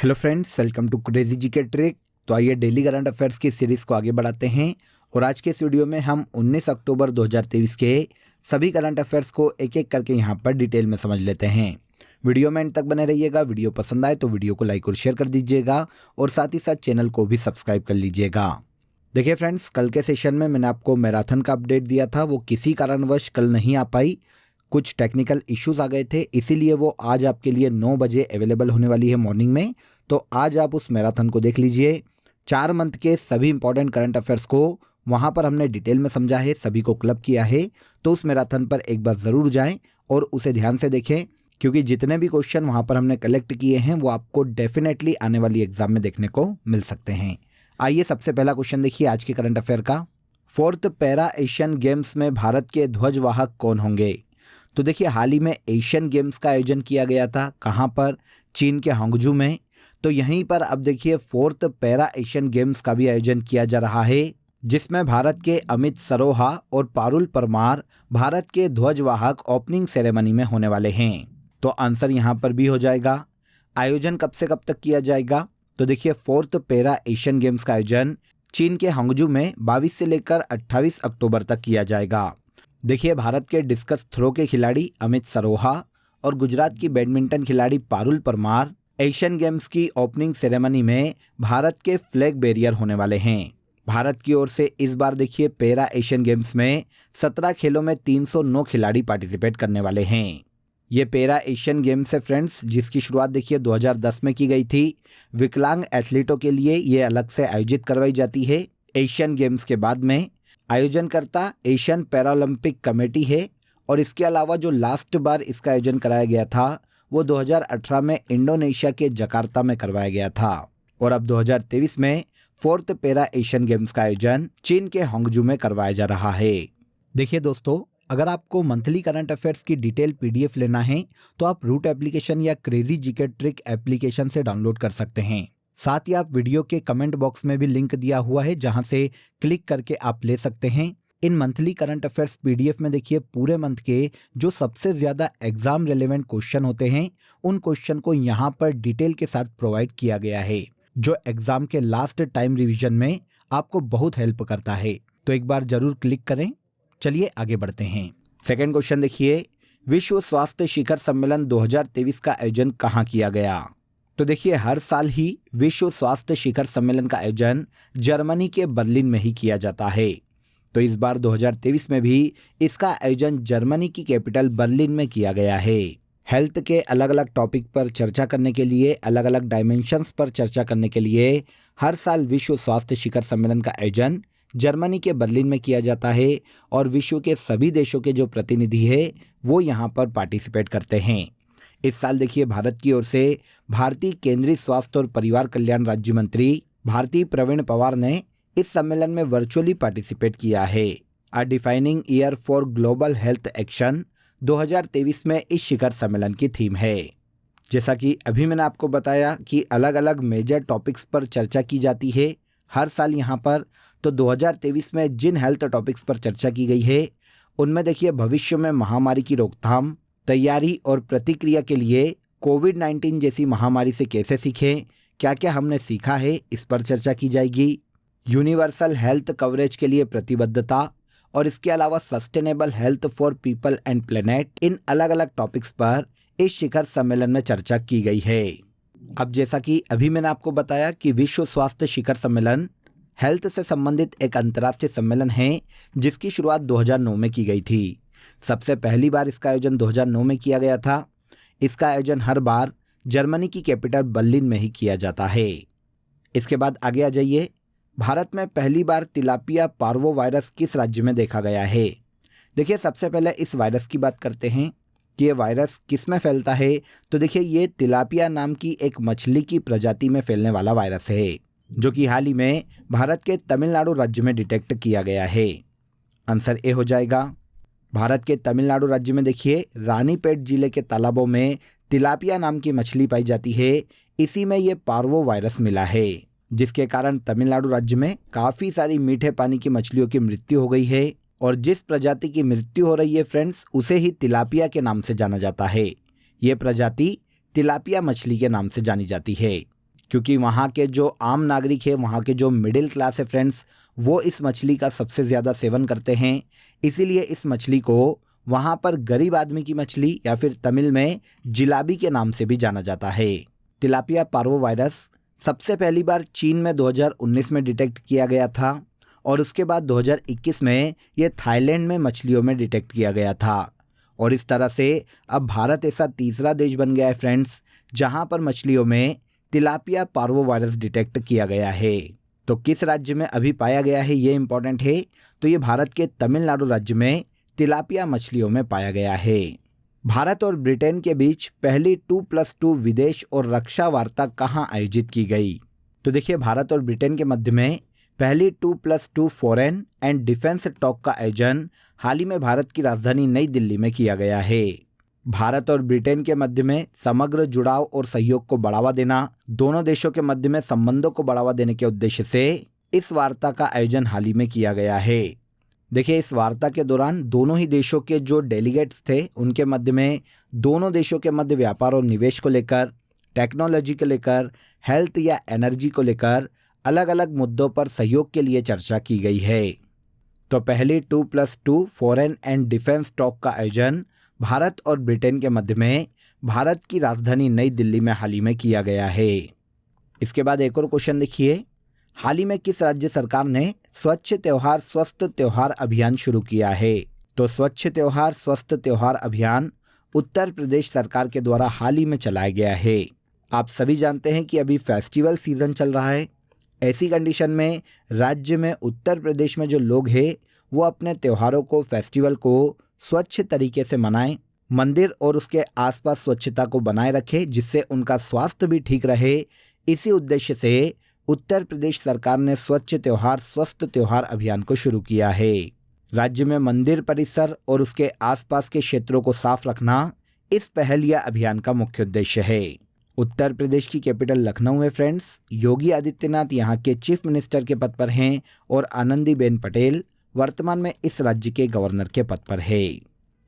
Hello friends, welcome to crazy GK trick. तो आइए daily current affairs की series को आगे बढ़ाते हैं और आज के इस वीडियो में हम 19 अक्टूबर 2023 के सभी करंट अफेयर्स को एक एक करके यहाँ पर डिटेल में समझ लेते हैं। वीडियो में एंड तक बने रहिएगा। वीडियो पसंद आए तो वीडियो को लाइक और शेयर कर दीजिएगा और साथ ही साथ चैनल को भी सब्सक्राइब कर लीजिएगा। देखिए फ्रेंड्स, कल के सेशन में मैंने आपको मैराथन का अपडेट दिया था, वो किसी कारणवश कल नहीं आ पाई, कुछ टेक्निकल इश्यूज आ गए थे, इसीलिए वो आज आपके लिए 9 बजे अवेलेबल होने वाली है मॉर्निंग में। तो आज आप उस मैराथन को देख लीजिए। 4 मंथ के सभी इंपॉर्टेंट करंट अफेयर्स को वहाँ पर हमने डिटेल में समझा है, सभी को क्लब किया है। तो उस मैराथन पर एक बार ज़रूर जाएं और उसे ध्यान से देखें, क्योंकि जितने भी क्वेश्चन वहाँ पर हमने कलेक्ट किए हैं वो आपको डेफिनेटली आने वाली एग्जाम में देखने को मिल सकते हैं। आइए सबसे पहला क्वेश्चन देखिए आज के करंट अफेयर का। 4th पैरा एशियन गेम्स में भारत के ध्वजवाहक कौन होंगे? तो देखिए, हाल ही में एशियन गेम्स का आयोजन किया गया था। कहाँ पर? चीन के हांगझू में। तो यहीं पर अब देखिए 4th पैरा एशियन गेम्स का भी आयोजन किया जा रहा है, जिसमें भारत के अमित सरोहा और पारुल परमार भारत के ध्वजवाहक ओपनिंग सेरेमनी में होने वाले हैं। तो आंसर यहाँ पर भी हो जाएगा। आयोजन कब से कब तक किया जाएगा? तो देखिए 4th पैरा एशियन गेम्स का आयोजन चीन के हांगझू में 22 से लेकर 28 अक्टूबर तक किया जाएगा। देखिए, भारत के डिस्कस थ्रो के खिलाड़ी अमित सरोहा और गुजरात की बैडमिंटन खिलाड़ी पारुल परमार एशियन गेम्स की ओपनिंग सेरेमनी में भारत के फ्लैग बेरियर होने वाले हैं। भारत की ओर से इस बार देखिए पैरा एशियन गेम्स में 17 खेलों में 309 खिलाड़ी पार्टिसिपेट करने वाले हैं। ये पैरा एशियन गेम्स है फ्रेंड्स, जिसकी शुरुआत देखिए 2010 में की गई थी। विकलांग एथलीटों के लिए ये अलग से आयोजित करवाई जाती है। एशियन गेम्स के बाद में आयोजनकर्ता एशियन पैरालंपिक कमेटी है और इसके अलावा जो लास्ट बार इसका आयोजन कराया गया था वो 2018 में इंडोनेशिया के जकार्ता में करवाया गया था और अब 2023 में 4th पैरा एशियन गेम्स का आयोजन चीन के हांगझू में करवाया जा रहा है। देखिए दोस्तों, अगर आपको मंथली करंट अफेयर्स की डिटेल PDF लेना है तो आप रूट एप्लीकेशन या क्रेजी जीके ट्रिक एप्लीकेशन से डाउनलोड कर सकते हैं। साथ ही आप वीडियो के कमेंट बॉक्स में भी लिंक दिया हुआ है, जहां से क्लिक करके आप ले सकते हैं। इन मंथली करंट अफेयर्स PDF में देखिए पूरे मंथ के जो सबसे ज्यादा एग्जाम रिलेवेंट क्वेश्चन होते हैं उन क्वेश्चन को यहाँ पर डिटेल के साथ प्रोवाइड किया गया है, जो एग्जाम के लास्ट टाइम रिविजन में आपको बहुत हेल्प करता है। तो एक बार जरूर क्लिक करें। चलिए आगे बढ़ते हैं। सेकेंड क्वेश्चन देखिए, विश्व स्वास्थ्य शिखर सम्मेलन 2023 का आयोजन कहाँ किया गया? तो देखिए, हर साल ही विश्व स्वास्थ्य शिखर सम्मेलन का आयोजन जर्मनी के बर्लिन में ही किया जाता है। तो इस बार 2023 में भी इसका आयोजन जर्मनी की कैपिटल बर्लिन में किया गया है। हेल्थ के अलग अलग टॉपिक पर चर्चा करने के लिए, अलग अलग डायमेंशंस पर चर्चा करने के लिए हर साल विश्व स्वास्थ्य शिखर सम्मेलन का आयोजन जर्मनी के बर्लिन में किया जाता है और विश्व के सभी देशों के जो प्रतिनिधि है वो यहाँ पर पार्टिसिपेट करते हैं। इस साल देखिए भारत की ओर से भारतीय केंद्रीय स्वास्थ्य और परिवार कल्याण राज्य मंत्री भारती प्रवीण पवार ने इस सम्मेलन में वर्चुअली पार्टिसिपेट किया है। A defining year for global health action 2023 में इस शिखर सम्मेलन की थीम है। जैसा कि अभी मैंने आपको बताया कि अलग अलग मेजर टॉपिक्स पर चर्चा की जाती है हर साल यहाँ पर। तो 2023 में जिन हेल्थ टॉपिक्स पर चर्चा की गई है उनमें देखिए भविष्य में महामारी की रोकथाम, तैयारी और प्रतिक्रिया के लिए कोविड-19 जैसी महामारी से कैसे सीखें, क्या क्या हमने सीखा है, इस पर चर्चा की जाएगी। यूनिवर्सल हेल्थ कवरेज के लिए प्रतिबद्धता और इसके अलावा sustainable health for people and planet, इन अलग अलग टॉपिक्स पर इस शिखर सम्मेलन में चर्चा की गई है। अब जैसा कि अभी मैंने आपको बताया कि विश्व स्वास्थ्य शिखर सम्मेलन हेल्थ से संबंधित एक अंतर्राष्ट्रीय सम्मेलन है जिसकी शुरुआत 2009 में की गई थी। सबसे पहली बार इसका आयोजन 2009 में किया गया था। इसका आयोजन हर बार जर्मनी की कैपिटल बर्लिन में ही किया जाता है। इसके बाद आगे आ जाइए। भारत में पहली बार तिलापिया पार्वो वायरस किस राज्य में देखा गया है? देखिए, सबसे पहले इस वायरस की बात करते हैं कि ये वायरस किस में फैलता है। तो देखिए, ये तिलापिया नाम की एक मछली की प्रजाति में फैलने वाला वायरस है, जो कि हाल ही में भारत के तमिलनाडु राज्य में डिटेक्ट किया गया है। आंसर ए हो जाएगा। भारत के तमिलनाडु राज्य में देखिए रानीपेट जिले के तालाबों में तिलापिया नाम की मछली पाई जाती है। इसी में ये पार्वो वायरस मिला है, जिसके कारण तमिलनाडु राज्य में काफ़ी सारी मीठे पानी की मछलियों की मृत्यु हो गई है और जिस प्रजाति की मृत्यु हो रही है फ्रेंड्स, उसे ही तिलापिया के नाम से जाना जाता है। ये प्रजाति तिलापिया मछली के नाम से जानी जाती है। क्योंकि वहाँ के जो आम नागरिक है, वहाँ के जो मिडिल क्लास है फ्रेंड्स, वो इस मछली का सबसे ज़्यादा सेवन करते हैं। इसीलिए इस मछली को वहाँ पर गरीब आदमी की मछली या फिर तमिल में जिलाबी के नाम से भी जाना जाता है। तिलापिया पार्वोवायरस सबसे पहली बार चीन में 2019 में डिटेक्ट किया गया था और उसके बाद 2021 में ये थाईलैंड में मछलियों में डिटेक्ट किया गया था। और इस तरह से अब भारत ऐसा तीसरा देश बन गया है फ्रेंड्स, जहाँ पर मछलियों में तिलापिया पार्वोवायरस डिटेक्ट किया गया है। तो किस राज्य में अभी पाया गया है ये इंपॉर्टेंट है। तो ये भारत के तमिलनाडु राज्य में तिलापिया मछलियों में पाया गया है। भारत और ब्रिटेन के बीच पहली 2+2 विदेश और रक्षा वार्ता कहाँ आयोजित की गई? तो देखिए, भारत और ब्रिटेन के मध्य में पहली 2+2 फॉरेन एंड डिफेंस टॉक का आयोजन हाल ही में भारत की राजधानी नई दिल्ली में किया गया है। भारत और ब्रिटेन के मध्य में समग्र जुड़ाव और सहयोग को बढ़ावा देना, दोनों देशों के मध्य में संबंधों को बढ़ावा देने के उद्देश्य से इस वार्ता का आयोजन हाल ही में किया गया है। देखिए, इस वार्ता के दौरान दोनों ही देशों के जो डेलीगेट्स थे, उनके मध्य में दोनों देशों के मध्य व्यापार और निवेश को लेकर, टेक्नोलॉजी को लेकर, हेल्थ या एनर्जी को लेकर अलग अलग मुद्दों पर सहयोग के लिए चर्चा की गई है। तो पहली 2+2 फॉरेन एंड डिफेंस टॉक का आयोजन भारत और ब्रिटेन के मध्य में भारत की राजधानी नई दिल्ली में हाल ही में किया गया है। इसके बाद एक और क्वेश्चन देखिए, हाल ही में किस राज्य सरकार ने स्वच्छ त्योहार स्वस्थ त्योहार अभियान शुरू किया है? तो स्वच्छ त्योहार स्वस्थ त्योहार अभियान उत्तर प्रदेश सरकार के द्वारा हाल ही में चलाया गया है। आप सभी जानते हैं कि अभी फेस्टिवल सीजन चल रहा है। ऐसी कंडीशन में राज्य में उत्तर प्रदेश में जो लोग हैं वो अपने त्योहारों को, फेस्टिवल को स्वच्छ तरीके से मनाएं, मंदिर और उसके आसपास स्वच्छता को बनाए रखें, जिससे उनका स्वास्थ्य भी ठीक रहे। इसी उद्देश्य से उत्तर प्रदेश सरकार ने स्वच्छ त्योहार स्वस्थ त्योहार अभियान को शुरू किया है। राज्य में मंदिर परिसर और उसके आसपास के क्षेत्रों को साफ रखना इस पहल या अभियान का मुख्य उद्देश्य है। उत्तर प्रदेश की कैपिटल लखनऊ है फ्रेंड्स। योगी आदित्यनाथ यहाँ के चीफ मिनिस्टर के पद पर हैं और आनंदीबेन पटेल वर्तमान में इस राज्य के गवर्नर के पद पर है।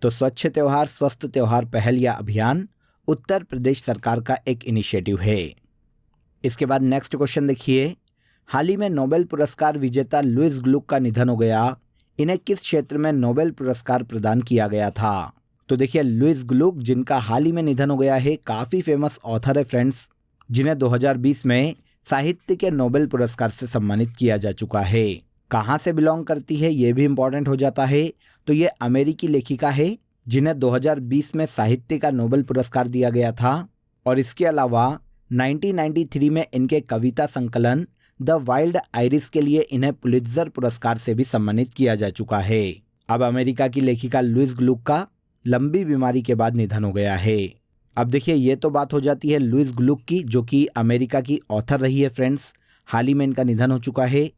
तो स्वच्छ त्योहार स्वस्थ त्योहार पहल या अभियान उत्तर प्रदेश सरकार का एक इनिशिएटिव है। इसके बाद नेक्स्ट क्वेश्चन देखिए, हाल ही में नोबेल पुरस्कार विजेता लुईस ग्लुक का निधन हो गया। इन्हें किस क्षेत्र में नोबेल पुरस्कार प्रदान किया गया था? तो देखिए, लुईस ग्लुक जिनका हाल ही में निधन हो गया है, काफ़ी फेमस ऑथर है फ्रेंड्स, जिन्हें 2020 में साहित्य के नोबेल पुरस्कार से सम्मानित किया जा चुका है। कहाँ से बिलोंग करती है ये भी इम्पॉर्टेंट हो जाता है। तो ये अमेरिकी लेखिका है जिन्हें 2020 में साहित्य का नोबेल पुरस्कार दिया गया था। और इसके अलावा 1993 में इनके कविता संकलन द वाइल्ड आइरिस के लिए इन्हें पुलित्जर पुरस्कार से भी सम्मानित किया जा चुका है। अब अमेरिका की लेखिका लुईस ग्लुक का लंबी बीमारी के बाद निधन हो गया है। अब देखिए, ये तो बात हो जाती है लुईस ग्लुक की, जो कि अमेरिका की ऑथर रही है फ्रेंड्स। हाल ही में इनका निधन हो चुका है।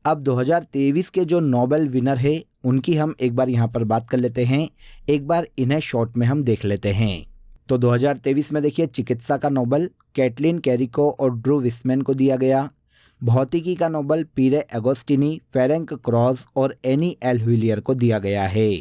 अब 2023 के जो नोबेल विनर है उनकी हम एक बार यहाँ पर बात कर लेते हैं। एक बार इन्हें शॉर्ट में हम देख लेते हैं। तो 2023 में देखिए, चिकित्सा का नोबेल कैटलिन कैरिको और ड्रू विस्मैन को दिया गया। भौतिकी का नोबेल पीरे एगोस्टिनी, फेरेंक क्रॉस और एनी एल हुइलियर को दिया गया है।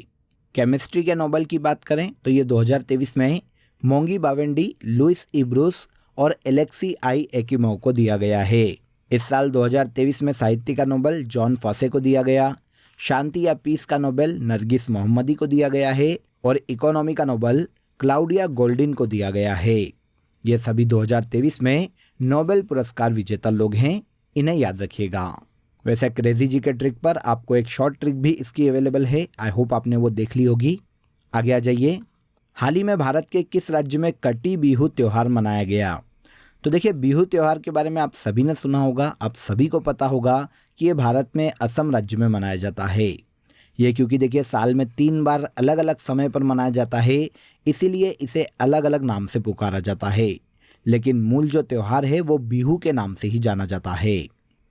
केमिस्ट्री के नोबेल की बात करें तो ये 2023 में मोंगी बावेंडी, लुइस ई ब्रूस और एलेक्सी आई एकिमोव को दिया गया है। इस साल 2023 में साहित्य का नोबेल जॉन फॉसे को दिया गया। शांति या पीस का नोबेल नरगिस मोहम्मदी को दिया गया है और इकोनॉमी का नोबेल क्लाउडिया गोल्डिन को दिया गया है। ये सभी 2023 में नोबेल पुरस्कार विजेता लोग हैं, इन्हें याद रखिएगा। वैसे क्रेजी जी के ट्रिक पर आपको एक शॉर्ट ट्रिक भी इसकी अवेलेबल है, आई होप आपने वो देख ली होगी। आगे आ जाइए, हाल ही में भारत के किस राज्य में कटी बिहू त्यौहार मनाया गया? तो देखिए, बिहू त्यौहार के बारे में आप सभी ने सुना होगा, आप सभी को पता होगा कि ये भारत में असम राज्य में मनाया जाता है। ये क्योंकि देखिए साल में 3 बार अलग अलग समय पर मनाया जाता है, इसीलिए इसे अलग अलग नाम से पुकारा जाता है। लेकिन मूल जो त्यौहार है वो बिहू के नाम से ही जाना जाता है।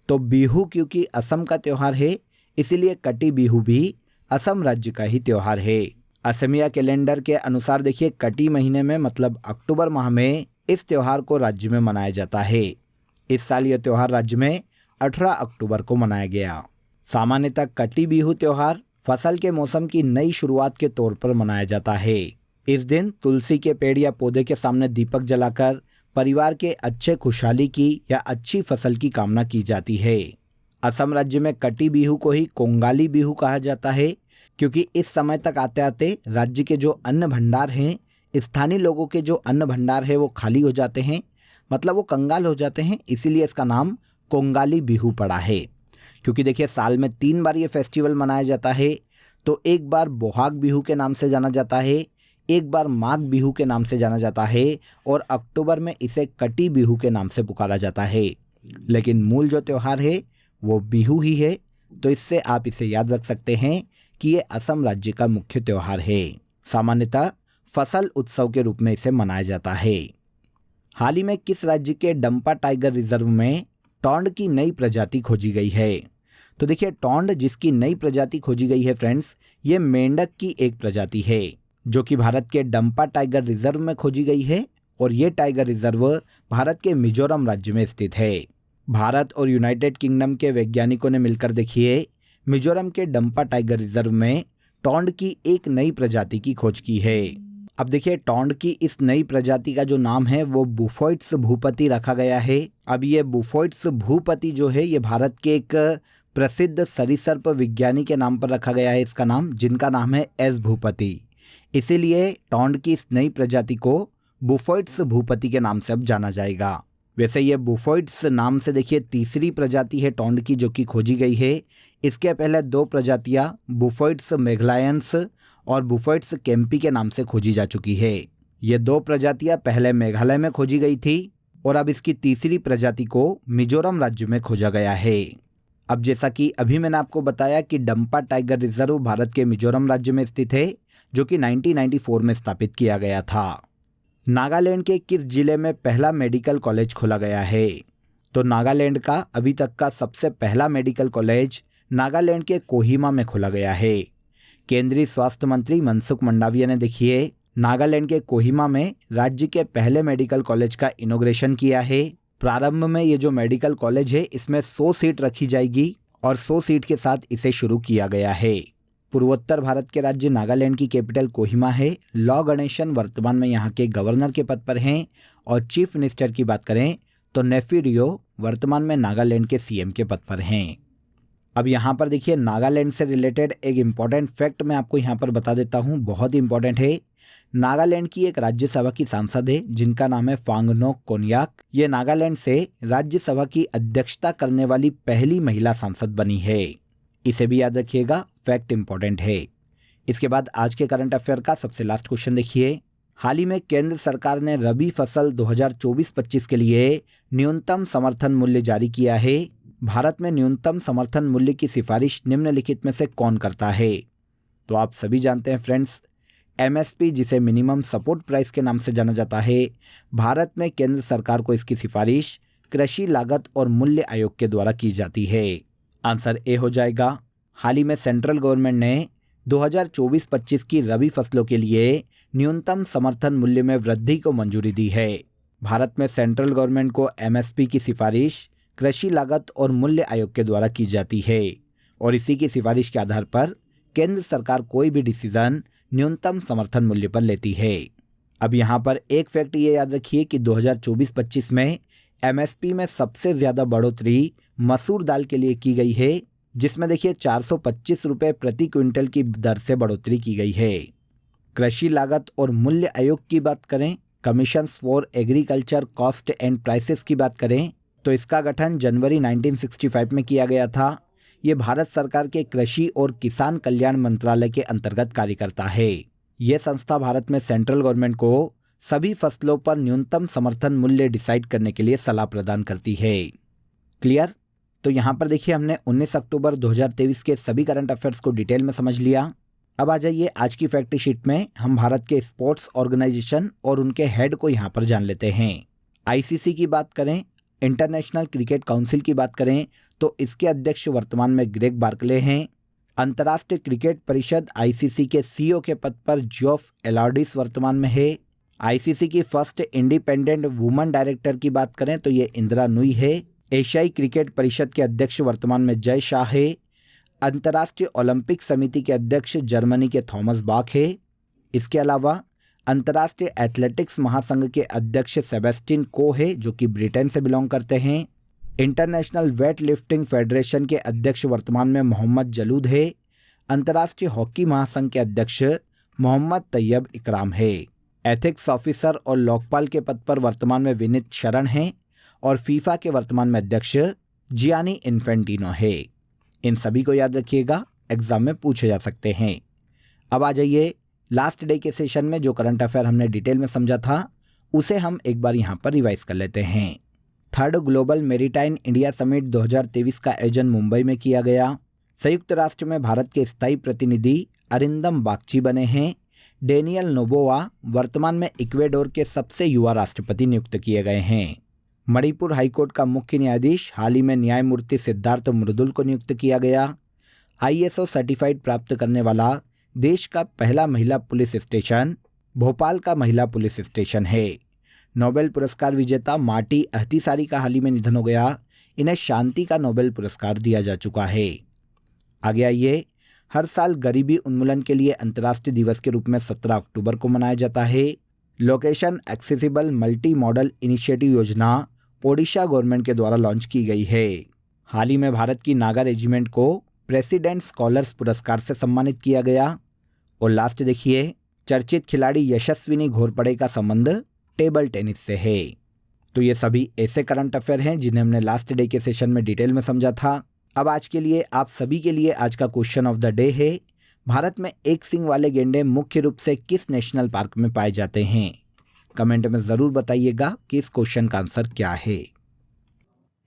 तो बिहू क्योंकि असम का त्यौहार है, इसीलिए कटी बिहू भी असम राज्य का ही त्यौहार है। असमिया कैलेंडर के अनुसार देखिए, कटी महीने में मतलब अक्टूबर माह में इस त्यौहार को राज्य में मनाया जाता है। इस साल यह त्यौहार राज्य में 18 अक्टूबर को मनाया गया। सामान्यतः कटी बिहू त्यौहार फसल के मौसम की नई शुरुआत के तौर पर मनाया जाता है। इस दिन तुलसी के पेड़ या पौधे के सामने दीपक जलाकर परिवार के अच्छे खुशहाली की या अच्छी फसल की कामना की जाती है। असम राज्य में कटी बिहू को ही कोंगाली बिहू कहा जाता है, क्योंकि इस समय तक आते आते राज्य के जो अन्न भंडार हैं, स्थानीय लोगों के जो अन्न भंडार है वो खाली हो जाते हैं, मतलब वो कंगाल हो जाते हैं, इसीलिए इसका नाम कोंगाली बिहू पड़ा है। क्योंकि देखिए साल में 3 बार ये फेस्टिवल मनाया जाता है, तो एक बार बोहाग बिहू के नाम से जाना जाता है, एक बार माघ बिहू के नाम से जाना जाता है और अक्टूबर में इसे कटी बिहू के नाम से पुकारा जाता है। लेकिन मूल जो त्यौहार है वो बिहू ही है, तो इससे आप इसे याद रख सकते हैं कि ये असम राज्य का मुख्य त्यौहार है। सामान्यतः फसल उत्सव के रूप में इसे मनाया जाता है। हाल ही में किस राज्य के डंपा टाइगर रिजर्व में टोंड की नई प्रजाति खोजी गई है? तो देखिए टोंड जिसकी नई प्रजाति खोजी गई है फ्रेंड्स, ये मेंढक की एक प्रजाति है जो कि भारत के डंपा टाइगर रिजर्व में खोजी गई है और ये टाइगर रिजर्व भारत के मिजोरम राज्य में स्थित है। भारत और यूनाइटेड किंगडम के वैज्ञानिकों ने मिलकर देखिए मिजोरम के डंपा टाइगर रिजर्व में टोंड की एक नई प्रजाति की खोज की है। अब देखिए टोंड की इस नई प्रजाति का जो नाम है वो बुफोइट्स भूपति रखा गया है। अब ये बुफोइट्स भूपति जो है ये भारत के एक प्रसिद्ध सरीसृप विज्ञानी के नाम पर रखा गया है इसका नाम, जिनका नाम है एस भूपति। इसीलिए टोंड की इस नई प्रजाति को बुफोइट्स भूपति के नाम से अब जाना जाएगा। वैसे ये बुफोइट्स नाम से देखिए तीसरी प्रजाति है टोंड की जो कि खोजी गई है। इसके पहले 2 प्रजातियां बुफोइट्स मेघलायंस और बुफोइट्स कैंपी के नाम से खोजी जा चुकी है। ये 2 प्रजातियां पहले मेघालय में खोजी गई थी और अब इसकी तीसरी प्रजाति को मिजोरम राज्य में खोजा गया है। अब जैसा कि अभी मैंने आपको बताया कि डंपा टाइगर रिजर्व भारत के मिजोरम राज्य में स्थित है, जो कि 1994 में स्थापित किया गया था। नागालैंड के किस जिले में पहला मेडिकल कॉलेज खोला गया है? तो नागालैंड का अभी तक का सबसे पहला मेडिकल कॉलेज नागालैंड के कोहिमा में खोला गया है। केंद्रीय स्वास्थ्य मंत्री मनसुख मंडाविया ने देखिए नागालैंड के कोहिमा में राज्य के पहले मेडिकल कॉलेज का इनॉग्रेशन किया है। प्रारंभ में ये जो मेडिकल कॉलेज है इसमें 100 सीट रखी जाएगी और 100 सीट के साथ इसे शुरू किया गया है। पूर्वोत्तर भारत के राज्य नागालैंड की कैपिटल कोहिमा है। लॉ गणेशन वर्तमान में यहाँ के गवर्नर के पद पर हैं और चीफ मिनिस्टर की बात करें तो नेफी रियो वर्तमान में नागालैंड के सीएम के पद पर हैं। अब यहाँ पर देखिए नागालैंड से रिलेटेड एक इम्पॉर्टेंट फैक्ट मैं आपको यहाँ पर बता देता हूँ, बहुत ही इंपॉर्टेंट है। नागालैंड की एक राज्यसभा की सांसद है जिनका नाम है फांगनोक कोन्याक। ये नागालैंड से राज्यसभा की अध्यक्षता करने वाली पहली महिला सांसद बनी है। इसे भी याद रखिएगा, फैक्ट इंपॉर्टेंट है। इसके बाद आज के करंट अफेयर का सबसे लास्ट क्वेश्चन देखिए। हाल ही में केंद्र सरकार ने रबी फसल 2024-25 के लिए न्यूनतम समर्थन मूल्य जारी किया है। भारत में न्यूनतम समर्थन मूल्य की सिफारिश निम्नलिखित में से कौन करता है? तो आप सभी जानते हैं फ्रेंड्स, MSP जिसे मिनिमम सपोर्ट प्राइस के नाम से जाना जाता है, भारत में केंद्र सरकार को इसकी सिफारिश कृषि लागत और मूल्य आयोग के द्वारा की जाती है। आंसर ए हो जाएगा। हाल ही में सेंट्रल गवर्नमेंट ने 2024-25 की रबी फसलों के लिए न्यूनतम समर्थन मूल्य में वृद्धि को मंजूरी दी है। भारत में सेंट्रल गवर्नमेंट को MSP की सिफारिश कृषि लागत और मूल्य आयोग के द्वारा की जाती है और इसी की सिफारिश के आधार पर केंद्र सरकार कोई भी डिसीजन न्यूनतम समर्थन मूल्य पर लेती है। अब यहाँ पर एक फैक्ट ये याद रखिए कि 2024-25 में MSP में सबसे ज़्यादा बढ़ोतरी मसूर दाल के लिए की गई है, जिसमें देखिए 425 रुपये प्रति क्विंटल की दर से बढ़ोतरी की गई है। कृषि लागत और मूल्य आयोग की बात करें, commissions for agriculture cost and prices की बात करें, तो इसका गठन जनवरी 1965 में किया गया था। ये भारत सरकार के कृषि और किसान कल्याण मंत्रालय के अंतर्गत कार्य करता है। यह संस्था भारत में सेंट्रल गवर्नमेंट को सभी फसलों पर न्यूनतम समर्थन मूल्य डिसाइड करने के लिए सलाह प्रदान करती है। क्लियर? तो यहाँ पर देखिए हमने 19 अक्टूबर 2023 के सभी करंट अफेयर्स को डिटेल में समझ लिया। अब आ जाइए आज की फैक्ट शीट में हम भारत के स्पोर्ट्स ऑर्गेनाइजेशन और उनके हेड को यहाँ पर जान लेते हैं। ICC की बात करें, इंटरनेशनल क्रिकेट काउंसिल की बात करें तो इसके अध्यक्ष वर्तमान में ग्रेग बार्कले हैं। अंतर्राष्ट्रीय क्रिकेट परिषद ICC के CEO के पद पर जियोफ एलार्डिस वर्तमान में है। ICC की फर्स्ट इंडिपेंडेंट वुमन डायरेक्टर की बात करें तो ये इंदिरा नुई है। एशियाई क्रिकेट परिषद के अध्यक्ष वर्तमान में जय शाह है। अंतर्राष्ट्रीय ओलंपिक समिति के अध्यक्ष जर्मनी के थॉमस बाख है। इसके अलावा अंतर्राष्ट्रीय एथलेटिक्स महासंघ के अध्यक्ष सेबेस्टियन को है, जो कि ब्रिटेन से बिलोंग करते हैं। इंटरनेशनल वेट लिफ्टिंग फेडरेशन के अध्यक्ष वर्तमान में मोहम्मद जलूद है। अंतर्राष्ट्रीय हॉकी महासंघ के अध्यक्ष मोहम्मद तैयब इकराम है। एथिक्स ऑफिसर और लोकपाल के पद पर वर्तमान में विनीत शरण हैं और फीफा के वर्तमान में अध्यक्ष जियानी इन्फेंटिनो है। इन सभी को याद रखिएगा, एग्जाम में पूछे जा सकते हैं। अब आ जाइए लास्ट डे के सेशन में जो करंट अफेयर हमने डिटेल में समझा था उसे हम एक बार यहाँ पर रिवाइज कर लेते हैं। 3rd global maritime India summit 2023 का आयोजन मुंबई में किया गया। संयुक्त राष्ट्र में भारत के स्थायी प्रतिनिधि अरिंदम बागची बने हैं। डेनियल नोबोआ वर्तमान में इक्वेडोर के सबसे युवा राष्ट्रपति नियुक्त किए गए हैं। मणिपुर हाईकोर्ट का मुख्य न्यायाधीश हाल ही में न्यायमूर्ति सिद्धार्थ मृदुल को नियुक्त किया गया। ISO सर्टिफाइड प्राप्त करने वाला देश का पहला महिला पुलिस स्टेशन भोपाल का महिला पुलिस स्टेशन है। नोबेल पुरस्कार विजेता मार्टी अहतिसारी का हाल ही में निधन हो गया। इन्हें शांति का नोबेल पुरस्कार दिया जा चुका है। आगे आइए, हर साल गरीबी उन्मूलन के लिए अंतर्राष्ट्रीय दिवस के रूप में 17 अक्टूबर को मनाया जाता है। Location accessible multi modal initiative योजना ओडिशा गवर्नमेंट के द्वारा लॉन्च की गई है। हाल ही में भारत की नागा रेजिमेंट को प्रेसिडेंट स्कॉलर्स पुरस्कार से सम्मानित किया गया। और लास्ट देखिए, चर्चित खिलाड़ी यशस्विनी घोरपड़े का संबंध टेबल टेनिस से है। तो ये सभी ऐसे करंट अफेयर हैं जिन्हें हमने लास्ट डे के सेशन में डिटेल में समझा था। अब आज के लिए आप सभी के लिए आज का क्वेश्चन ऑफ द डे है, भारत में एक सींग वाले गेंडे मुख्य रूप से किस नेशनल पार्क में पाए जाते हैं? कमेंट में ज़रूर बताइएगा कि इस क्वेश्चन का आंसर क्या है।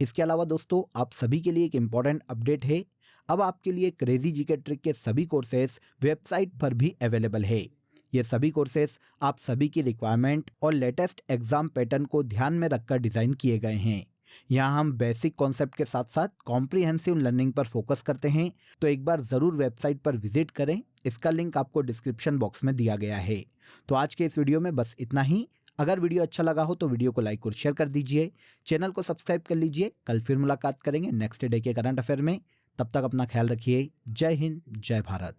इसके अलावा दोस्तों, आप सभी के लिए एक इम्पॉर्टेंट अपडेट है। अब आपके लिए क्रेजी जीके ट्रिक के सभी कोर्सेज वेबसाइट पर भी अवेलेबल है। ये सभी कोर्सेज आप सभी की रिक्वायरमेंट और लेटेस्ट एग्जाम पैटर्न को ध्यान में रखकर डिज़ाइन किए गए हैं। यहाँ हम बेसिक कॉन्सेप्ट के साथ साथ कॉम्प्रिहेंसिव लर्निंग पर फोकस करते हैं, तो एक बार ज़रूर वेबसाइट पर विजिट करें। इसका लिंक आपको डिस्क्रिप्शन बॉक्स में दिया गया है। तो आज के इस वीडियो में बस इतना ही। अगर वीडियो अच्छा लगा हो तो वीडियो को लाइक और शेयर कर दीजिए, चैनल को सब्सक्राइब कर लीजिए। कल फिर मुलाकात करेंगे नेक्स्ट डे के करंट अफेयर में। तब तक अपना ख्याल रखिए। जय हिंद, जय भारत।